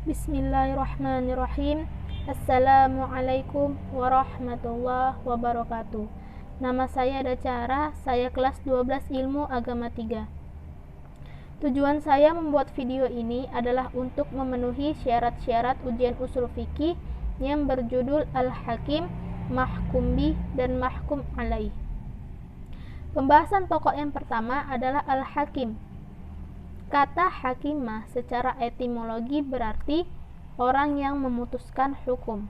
Bismillahirrahmanirrahim. Assalamualaikum warahmatullahi wabarakatuh. Nama saya Dacara, saya kelas 12 Ilmu Agama 3. Tujuan saya membuat video ini adalah untuk memenuhi syarat-syarat ujian usul fikih yang berjudul Al-Hakim, Mahkum Bih, dan Mahkum Alaih. Pembahasan pokok yang pertama adalah Al-Hakim. Kata hakimah secara etimologi berarti orang yang memutuskan hukum.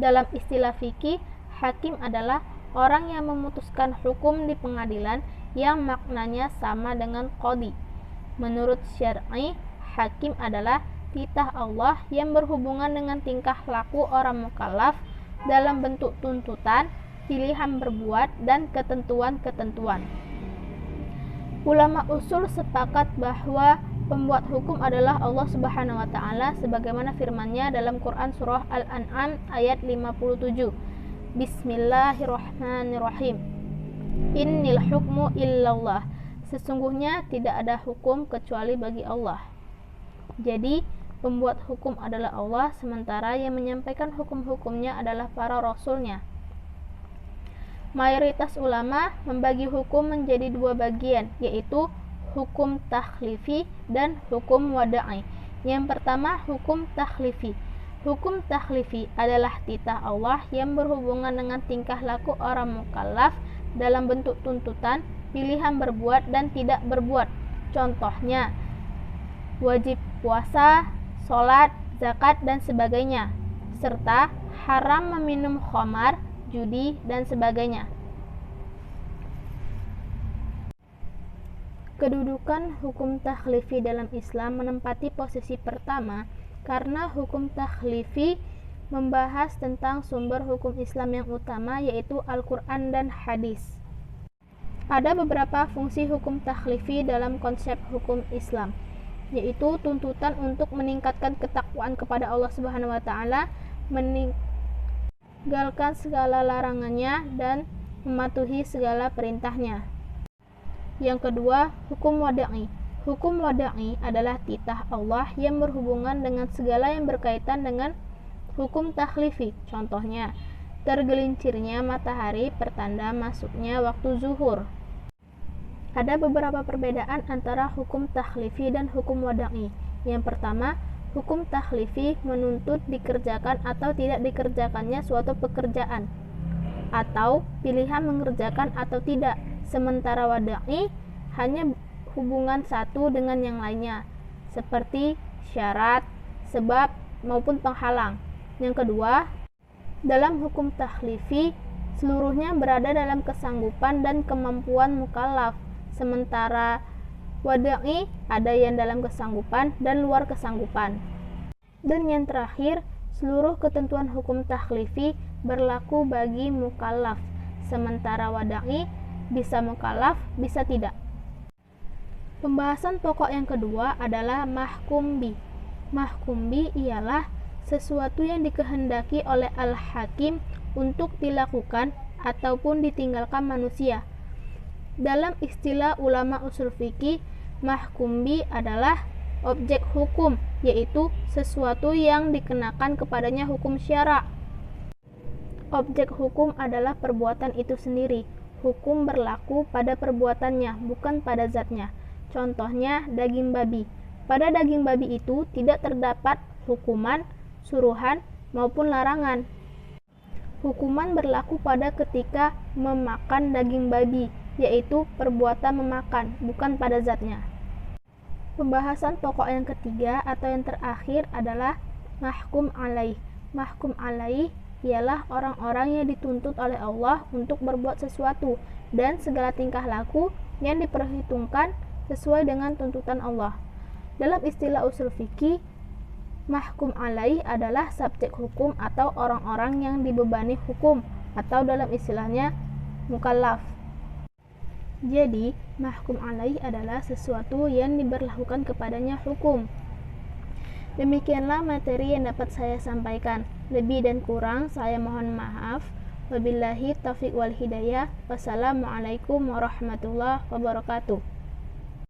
Dalam istilah fikih, hakim adalah orang yang memutuskan hukum di pengadilan yang maknanya sama dengan qadhi. Menurut syar'i, hakim adalah titah Allah yang berhubungan dengan tingkah laku orang mukallaf dalam bentuk tuntutan, pilihan berbuat, dan ketentuan-ketentuan. Ulama usul sepakat bahwa pembuat hukum adalah Allah Subhanahu wa taala sebagaimana firman-Nya dalam Quran surah Al-An'am ayat 57. Bismillahirrahmanirrahim. Innil hukmu illallah. Sesungguhnya tidak ada hukum kecuali bagi Allah. Jadi, pembuat hukum adalah Allah, sementara yang menyampaikan hukum-hukumnya adalah para rasulnya. Mayoritas ulama membagi hukum menjadi dua bagian, yaitu hukum takhlifi dan hukum wada'i. Yang pertama, hukum takhlifi. Hukum takhlifi adalah titah Allah yang berhubungan dengan tingkah laku orang mukallaf dalam bentuk tuntutan, pilihan berbuat dan tidak berbuat. Contohnya, wajib puasa, sholat, zakat, dan sebagainya, serta haram meminum khamar, judi, dan sebagainya. Kedudukan hukum takhlifi dalam Islam menempati posisi pertama karena hukum takhlifi membahas tentang sumber hukum Islam yang utama, yaitu Al-Quran dan hadis. Ada beberapa fungsi hukum takhlifi dalam konsep hukum Islam, yaitu tuntutan untuk meningkatkan ketakwaan kepada Allah Subhanahu wa taala, meninggalkan segala larangannya, dan mematuhi segala perintahnya. Yang kedua, hukum wada'i. Hukum wada'i adalah titah Allah yang berhubungan dengan segala yang berkaitan dengan hukum takhlifi. Contohnya, tergelincirnya matahari pertanda masuknya waktu zuhur. Ada beberapa perbedaan antara hukum takhlifi dan hukum wada'i. Yang pertama, hukum takhlifi menuntut dikerjakan atau tidak dikerjakannya suatu pekerjaan, atau pilihan mengerjakan atau tidak. Sementara wada'i hanya hubungan satu dengan yang lainnya, seperti syarat, sebab, maupun penghalang. Yang kedua, dalam hukum takhlifi, seluruhnya berada dalam kesanggupan dan kemampuan mukallaf. Sementara wada'i ada yang dalam kesanggupan dan luar kesanggupan. Dan yang terakhir, seluruh ketentuan hukum takhlifi berlaku bagi mukallaf. Sementara wada'i bisa mukallaf, bisa tidak. Pembahasan pokok yang kedua adalah mahkum bih. Mahkum bih ialah sesuatu yang dikehendaki oleh al-hakim untuk dilakukan ataupun ditinggalkan manusia. Dalam istilah ulama usul fikih, mahkum bih adalah objek hukum, yaitu sesuatu yang dikenakan kepadanya hukum syara'. Objek hukum adalah perbuatan itu sendiri. Hukum berlaku pada perbuatannya, bukan pada zatnya. Contohnya, daging babi. Pada daging babi itu tidak terdapat hukuman, suruhan, maupun larangan. Hukuman berlaku pada ketika memakan daging babi, yaitu perbuatan memakan, bukan pada zatnya. Pembahasan pokok yang ketiga atau yang terakhir adalah mahkum alaih. Mahkum alaih ialah orang-orang yang dituntut oleh Allah untuk berbuat sesuatu dan segala tingkah laku yang diperhitungkan sesuai dengan tuntutan Allah. Dalam istilah usul fikih, mahkum alaih adalah subjek hukum atau orang-orang yang dibebani hukum, atau dalam istilahnya mukallaf. Jadi, mahkum alaih adalah sesuatu yang diberlakukan kepadanya hukum. Demikianlah materi yang dapat saya sampaikan. Lebih dan kurang saya mohon maaf. Wabillahi taufiq wal hidayah. Wassalamualaikum warahmatullahi wabarakatuh.